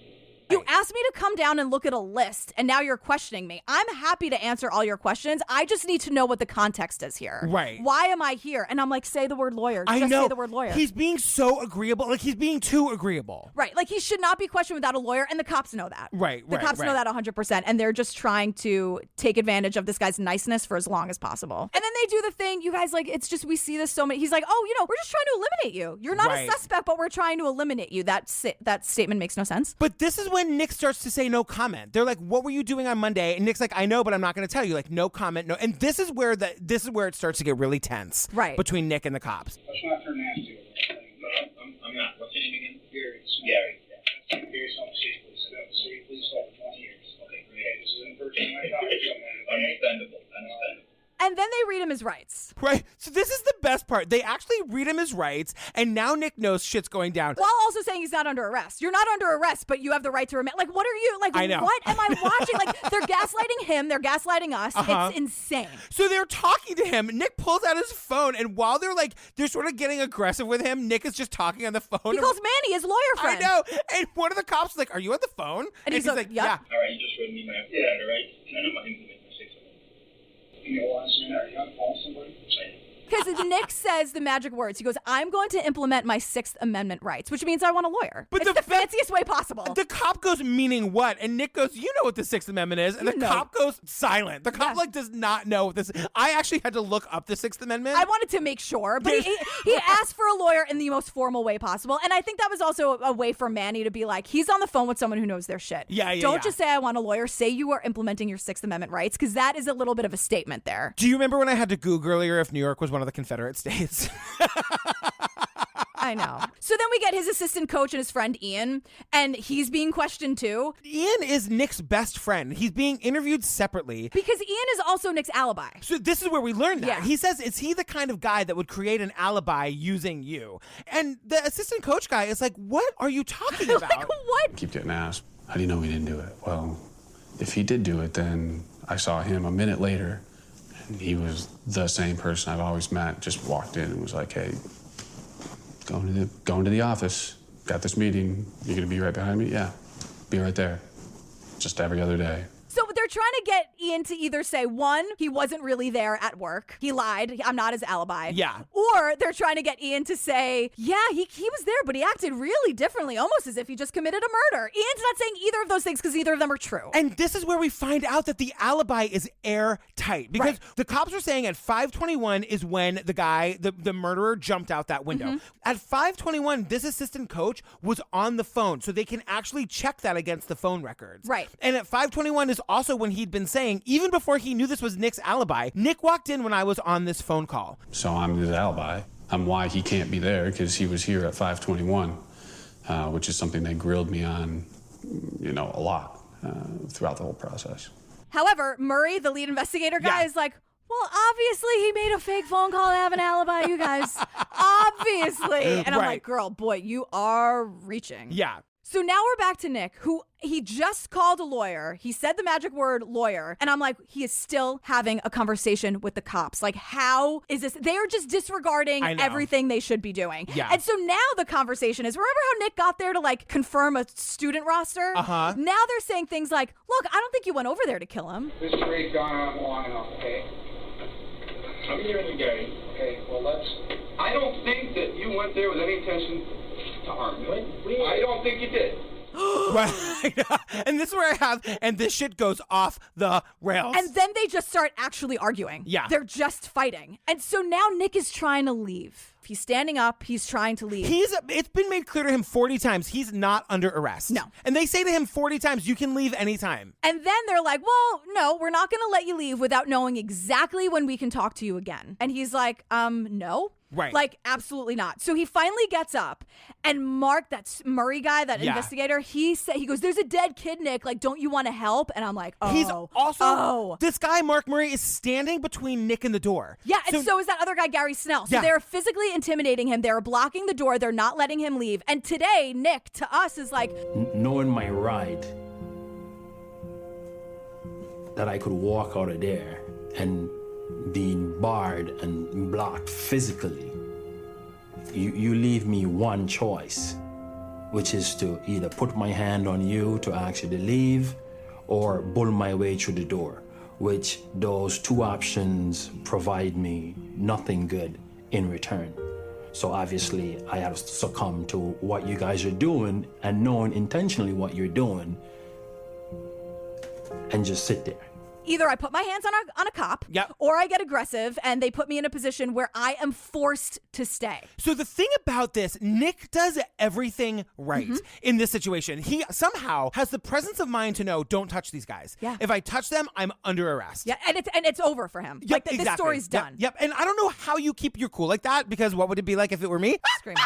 You asked me to come down and look at a list, and now you're questioning me. I'm happy to answer all your questions. I just need to know what the context is here. Right. Why am I here? And I'm like, say the word lawyer. I just know. say the word lawyer. He's being so agreeable. Like, he's being too agreeable. Right. Like, he should not be questioned without a lawyer, and the cops know that. Right, The cops know that 100%, and they're just trying to take advantage of this guy's niceness for as long as possible. And then they do the thing, you guys, like, it's just, we see this so many. He's like, oh, we're just trying to eliminate you. You're not a suspect, but we're trying to eliminate you. That statement makes no sense. But this is when Nick starts to say no comment. They're like, what were you doing on Monday? And Nick's like, I know, but I'm not going to tell you. Like, no comment, no. And this is where it starts to get really tense. Right. Between Nick and the cops. Let's not turn nasty. I'm not. What's your name again? Gary. Gary. Yeah. Gary's on the state police. State police for 20 years. Okay, great. This is in person right now. Understandable. And then they read him his rights. Right. So this is the best part. They actually read him his rights, and now Nick knows shit's going down. While also saying he's not under arrest. You're not under arrest, but you have the right to remain. Like, what are you, like, I know. What am I watching? Like, they're gaslighting him. They're gaslighting us. It's insane. So they're talking to him. Nick pulls out his phone, and while they're sort of getting aggressive with him, Nick is just talking on the phone. He calls Manny his lawyer friend. I know. And one of the cops is like, are you on the phone? And he's like, yeah. All right, you just read me my Miranda rights, and I'm not implementing my 6th Amendment. You know what I'm saying? Are you on the phone with somebody? Because Nick says the magic words. He goes, I'm going to implement my 6th Amendment rights, which means I want a lawyer. But it's the fanciest way possible. The cop goes, meaning what? And Nick goes, you know what the 6th Amendment is. And the cop goes silent. The cop does not know what this is. I actually had to look up the 6th Amendment. I wanted to make sure, but he asked for a lawyer in the most formal way possible. And I think that was also a way for Manny to be like, he's on the phone with someone who knows their shit. Don't just say I want a lawyer. Say you are implementing your 6th Amendment rights, because that is a little bit of a statement there. Do you remember when I had to Google earlier if New York was one of the Confederate states? I know. So then we get his assistant coach and his friend Ian, and he's being questioned too. Ian is Nick's best friend. He's being interviewed separately. Because Ian is also Nick's alibi. So this is where we learn that. Yeah. He says, is he the kind of guy that would create an alibi using you? And the assistant coach guy is like, what are you talking about? Like, what? keep getting asked, how do you know he didn't do it? Well, if he did do it, then I saw him a minute later, and he was the same person I've always met, just walked in and was like, hey, going to the office, got this meeting, you're gonna be right behind me? Yeah, be right there, just every other day. So they're trying to get Ian to either say, one, he wasn't really there at work. He lied. I'm not his alibi. Yeah. Or they're trying to get Ian to say, yeah, he was there, but he acted really differently, almost as if he just committed a murder. Ian's not saying either of those things because either of them are true. And this is where we find out that the alibi is airtight. Because the cops are saying at 5:21 is when the guy, the murderer, jumped out that window. At 5:21, this assistant coach was on the phone, so they can actually check that against the phone records. Right. And at 5:21 is also when he'd been saying, even before he knew this was Nick's alibi, Nick walked in when I was on this phone call. So I'm his alibi. I'm why he can't be there, because he was here at 5:21, which is something they grilled me on, a lot throughout the whole process. However, Murray, the lead investigator guy, is like, well, obviously he made a fake phone call to have an alibi, you guys. Obviously. And I'm like, girl, boy, you are reaching. Yeah. So now we're back to Nick, who he just called a lawyer. He said the magic word lawyer. And I'm like, he is still having a conversation with the cops. Like, how is this? They are just disregarding everything they should be doing. Yeah. And so now the conversation is, remember how Nick got there to like confirm a student roster? Uh-huh. Now they're saying things like, look, I don't think you went over there to kill him. This trade's gone on long enough, okay? I'm hearing you, Gary. Okay, well, I don't think that you went there with any intention to harm me. I don't think you did. Right. And this is where I have, and this shit goes off the rails. And then they just start actually arguing. Yeah. They're just fighting. And so now Nick is trying to leave. He's standing up. He's trying to leave. It's been made clear to him 40 times he's not under arrest. No. And they say to him 40 times, you can leave anytime. And then they're like, well, no, we're not going to let you leave without knowing exactly when we can talk to you again. And he's like, no. Right. Like, absolutely not. So he finally gets up, and Mark, that Murray guy, that investigator, he goes, there's a dead kid, Nick. Like, don't you want to help? And I'm like, oh. He's also, this guy, Mark Murray, is standing between Nick and the door. Yeah, and so is that other guy, Gary Snell. So they're physically intimidating him. They're blocking the door. They're not letting him leave. And today, Nick, to us, is like, knowing my right, that I could walk out of there and being barred and blocked physically, you leave me one choice, which is to either put my hand on you to ask you to leave or bull my way through the door, which those two options provide me nothing good in return. So obviously I have to succumb to what you guys are doing and knowing intentionally what you're doing and just sit there. either I put my hands on a cop, or I get aggressive and they put me in a position where I am forced to stay. So the thing about this, Nick does everything right in this situation. He somehow has the presence of mind to know, don't touch these guys. Yeah. If I touch them, I'm under arrest. Yeah, and it's over for him. Yep, Like this exactly. story's done. Yep. And I don't know how you keep your cool like that, because what would it be like if it were me? Screaming.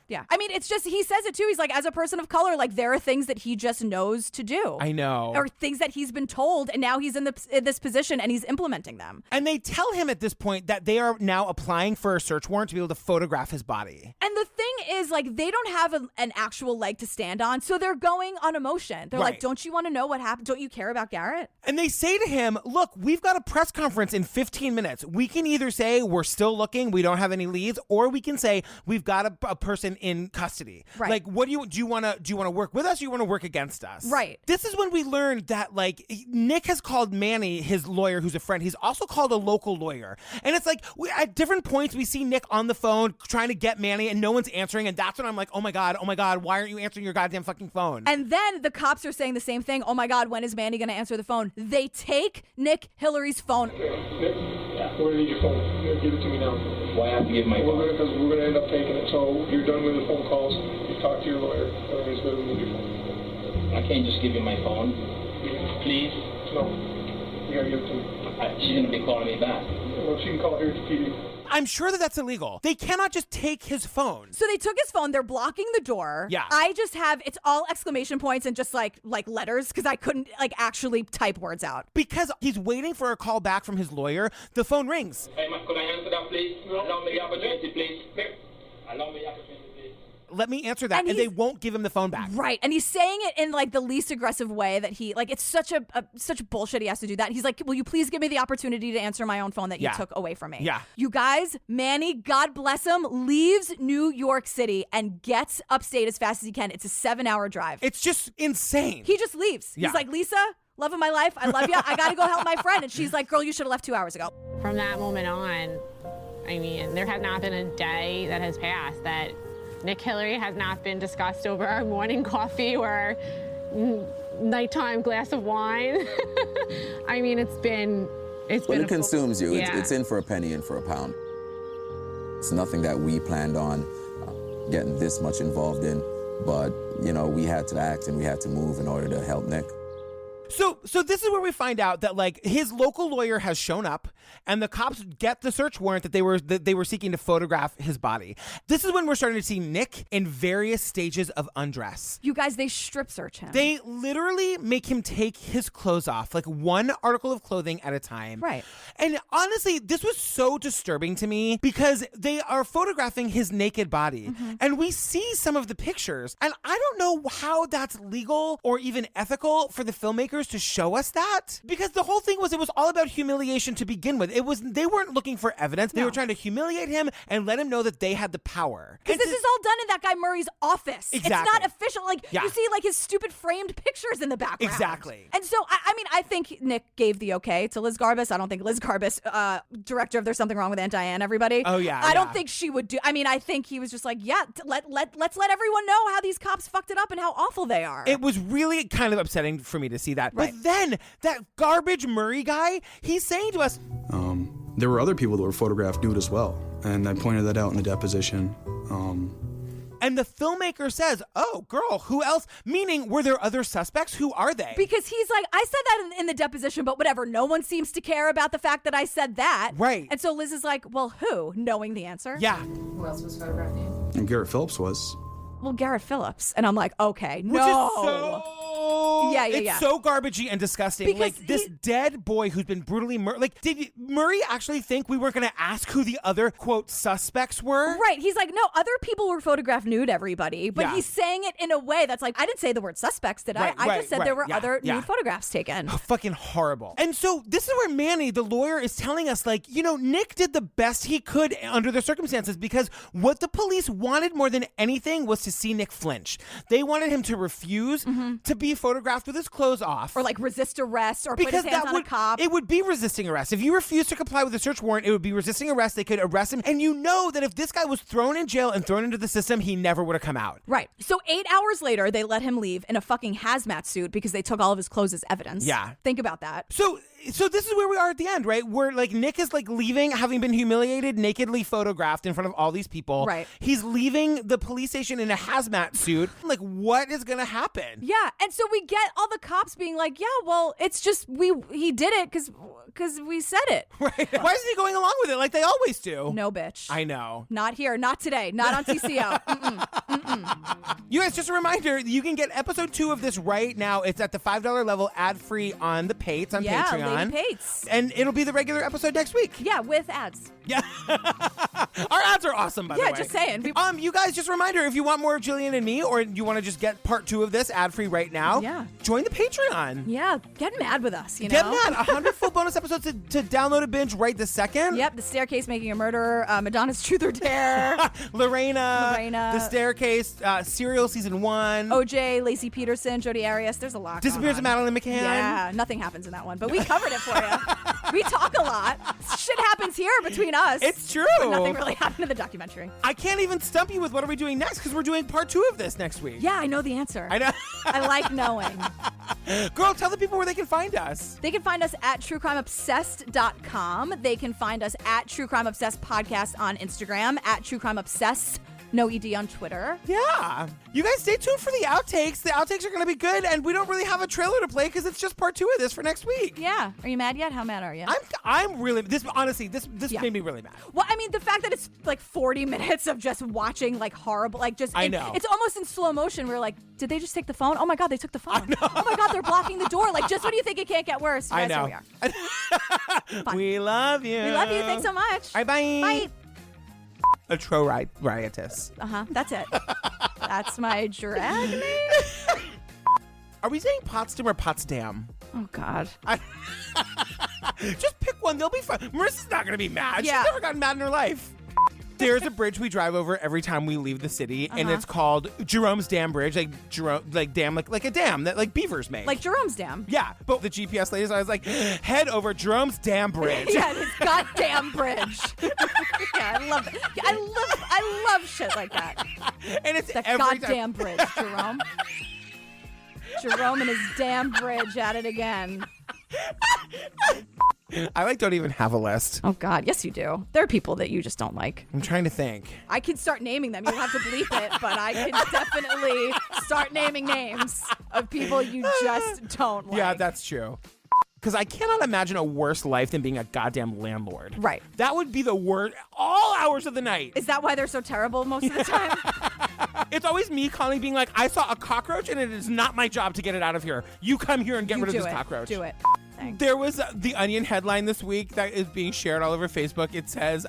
Yeah. I mean, it's just, he says it too. He's like, as a person of color, like there are things that he just knows to do. I know. Or things that he's been told, and now he's in this position and he's implementing them. And they tell him at this point that they are now applying for a search warrant to be able to photograph his body. And the thing is, like, they don't have an actual leg to stand on, so they're going on emotion. They're like, don't you want to know what happened? Don't you care about Garrett? And they say to him, look, we've got a press conference in 15 minutes. We can either say we're still looking, we don't have any leads, or we can say we've got a person in custody. Right. Like, what do you want to work with us, or you want to work against us? Right. This is when we learned that, like, Nick has called Manny, his lawyer, who's a friend. He's also called a local lawyer. And it's like, at different points, we see Nick on the phone trying to get Manny, and no one's answering. And that's when I'm like, oh my God, why aren't you answering your goddamn fucking phone? And then the cops are saying the same thing. Oh my God, when is Manny going to answer the phone? They take Nick Hillary's phone. Nick, we're going to need your phone. Give it to me now. Why have to give my phone? Because we're going to end up taking it. So you're done with the phone calls. You talk to your lawyer. Otherwise, we need your phone. I can't just give you my phone. Please? No. You got to give it to me. She's going to be calling me back. Well, she can call here to PD. I'm sure that that's illegal. They cannot just take his phone. So they took his phone. They're blocking the door. Yeah. I just have, it's all exclamation points and just like letters, because I couldn't like actually type words out. Because he's waiting for a call back from his lawyer, the phone rings. Hey, could I answer that, please? Allow me the opportunity, please. Allow me the opportunity, please. let me answer that. And they won't give him the phone back. Right. And he's saying it in like the least aggressive way that he, like, it's such such bullshit he has to do that. He's like, will you please give me the opportunity to answer my own phone that you took away from me? Yeah. You guys, Manny, God bless him, leaves New York City and gets upstate as fast as he can. It's a 7-hour drive. It's just insane. He just leaves. Yeah. He's like, Lisa, love of my life, I love you. I got to go help my friend. And she's like, girl, you should have left 2 hours ago. From that moment on, I mean, there has not been a day that has passed that Nick Hillary has not been discussed over our morning coffee or our nighttime glass of wine. I mean, it's been it consumes you. Yeah. It's in for a penny, in for a pound. It's nothing that we planned on getting this much involved in, but, you know, we had to act and we had to move in order to help Nick. So this is where we find out that like his local lawyer has shown up and the cops get the search warrant that they were seeking to photograph his body. This is when we're starting to see Nick in various stages of undress. You guys, they strip search him. They literally make him take his clothes off, like one article of clothing at a time. Right. And honestly, this was so disturbing to me because they are photographing his naked body and we see some of the pictures and I don't know how that's legal or even ethical for the filmmakers to show us that, because the whole thing was it was all about humiliation to begin with. They weren't looking for evidence. They were trying to humiliate him and let him know that they had the power. Because this is all done in that guy Murray's office. Exactly. It's not official. Like you see like his stupid framed pictures in the background. Exactly. And so I mean, I think Nick gave the okay to Liz Garbus. I don't think Liz Garbus, director of There's Something Wrong with Aunt Diane, everybody. Oh yeah. I don't think she would do. I mean, I think he was just like, yeah, let's let everyone know how these cops fucked it up and how awful they are. It was really kind of upsetting for me to see that. Right. But then that garbage Murray guy, he's saying to us, there were other people that were photographed nude as well, and I pointed that out in the deposition. And the filmmaker says, oh, girl, who else? Meaning, were there other suspects? Who are they? Because he's like, I said that in the deposition, but whatever. No one seems to care about the fact that I said that. Right. And so Liz is like, well, who? Knowing the answer. Yeah. Who else was photographed nude? And Garrett Phillips was. Well, Garrett Phillips. And I'm like, okay, Which no. is so... It's so garbagey and disgusting. Because like this dead boy who's been brutally murdered. Like, did Murray actually think we were going to ask who the other, quote, suspects were? Right. He's like, no, other people were photographed nude, everybody. But he's saying it in a way that's like, I didn't say the word suspects, did I? I just said there were other nude photographs taken. Oh, fucking horrible. And so this is where Manny, the lawyer, is telling us, like, you know, Nick did the best he could under the circumstances because what the police wanted more than anything was to see Nick flinch. They wanted him to refuse to be photographed with his clothes off. Or like resist arrest or put his hands on a cop. It would be resisting arrest. If you refuse to comply with the search warrant, it would be resisting arrest. They could arrest him. And you know that if this guy was thrown in jail and thrown into the system, he never would have come out. Right. So 8 hours later, they let him leave in a fucking hazmat suit because they took all of his clothes as evidence. Yeah. Think about that. So this is where we are at the end, right? Where like Nick is like leaving, having been humiliated, nakedly photographed in front of all these people. Right. He's leaving the police station in a hazmat suit. Like, what is going to happen? Yeah. And so we get all the cops being like, yeah, well, it's just he did it because we said it. Right. Why isn't he going along with it like they always do? No, bitch. I know. Not here. Not today. Not on TCO. You guys, just a reminder, you can get episode 2 of this right now. It's at the $5 level, ad-free on the Pates on Patreon. Lady Pates. And it'll be the regular episode next week. Yeah, with ads. Yeah. Our ads are awesome, by the way. Yeah, just saying. You guys, just a reminder, if you want more of Jillian and me, or you want to just get part 2 of this ad-free right now, join the Patreon. Yeah, get mad with us, you know? Get mad. 100 full bonus episodes to download a binge right this second. Yep, The Staircase, Making a Murderer, Madonna's Truth or Dare. Lorena. The Staircase, Serial Season 1. OJ, Lacey Peterson, Jodi Arias. There's a lot. Disappearance of Madeline McCann. Yeah, nothing happens in that one, but we covered it for you. We talk a lot. Shit happens here between us. It's true. But nothing really happened in the documentary. I can't even stump you with what are we doing next because we're doing part 2 of this next week. Yeah, I know the answer. I know. I like knowing. Girl, tell the people where they can find us. They can find us at truecrimeobsessed.com. They can find us at True Crime Obsessed Podcast on Instagram, at True Crime Obsessed. No ED on Twitter. Yeah. You guys stay tuned for the outtakes. The outtakes are going to be good, and we don't really have a trailer to play because it's just part 2 of this for next week. Yeah. Are you mad yet? How mad are you? I'm really, this made me really mad. Well, I mean, the fact that it's like 40 minutes of just watching like horrible, like just, I know. It's almost in slow motion. We're like, did they just take the phone? Oh my God, they took the phone. Oh my God, they're blocking the door. Like, just when you think it can't get worse, I know. Here we are. We love you. We love you. Thanks so much. All right, bye. Bye. riotous. That's it. That's my drag name. Are we saying Potsdam or Potsdam? Oh, God. Just pick one. They'll be fun. Marissa's not going to be mad. Yeah. She's never gotten mad in her life. There's a bridge we drive over every time we leave the city, and it's called Jerome's Dam Bridge, like dam, like a dam that like beavers make. Like Jerome's Dam. Yeah, but the GPS ladies, I was like, head over Jerome's Dam Bridge. Yeah, this goddamn bridge. Yeah, I love it. Yeah, I love shit like that. And it's the every goddamn bridge, Jerome. Jerome and his damn bridge at it again. I don't even have a list. Oh, God. Yes, you do. There are people that you just don't like. I'm trying to think. I can start naming them. You don't have to bleep it, but I can definitely start naming names of people you just don't like. Yeah, that's true. Because I cannot imagine a worse life than being a goddamn landlord. Right. That would be the worst. All hours of the night. Is that why they're so terrible most of the time? It's always me calling, being like, I saw a cockroach and it is not my job to get it out of here. You come here and get rid of this cockroach. Do it. Thanks. There was the Onion headline this week that is being shared all over Facebook. It says,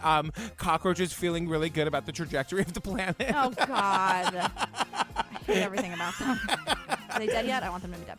cockroaches feeling really good about the trajectory of the planet. Oh, God. I hate everything about them. Are they dead yet? I want them to be dead.